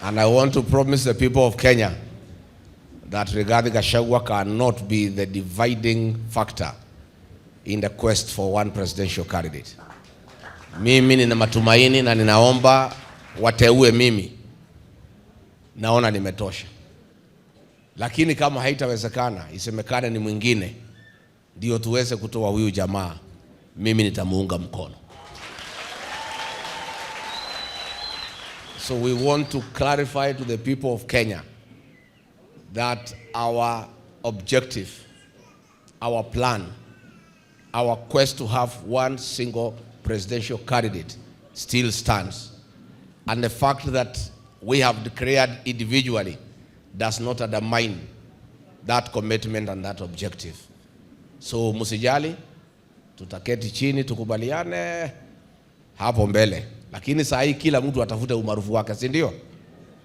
And I want to promise the people of Kenya that Rigathi Gachagua cannot be the dividing factor in the quest for one presidential candidate. Mimi nina matumaini na ninaomba wateue mimi. Naona nimetosha. Lakini kama haitawezekana, isemekane ni mwingine, ndio tuweze kutoa huyu jamaa, mimi nitamuunga mkono. So we want to clarify to the people of Kenya that our objective, our plan, our quest to have one single presidential candidate still stands. And the fact that we have declared individually does not undermine that commitment and that objective. So musijali, tutaketi chini, tukubaliane hapo mbele. Lakini saa hii kila mtu atafute umaarufu wake, si ndio?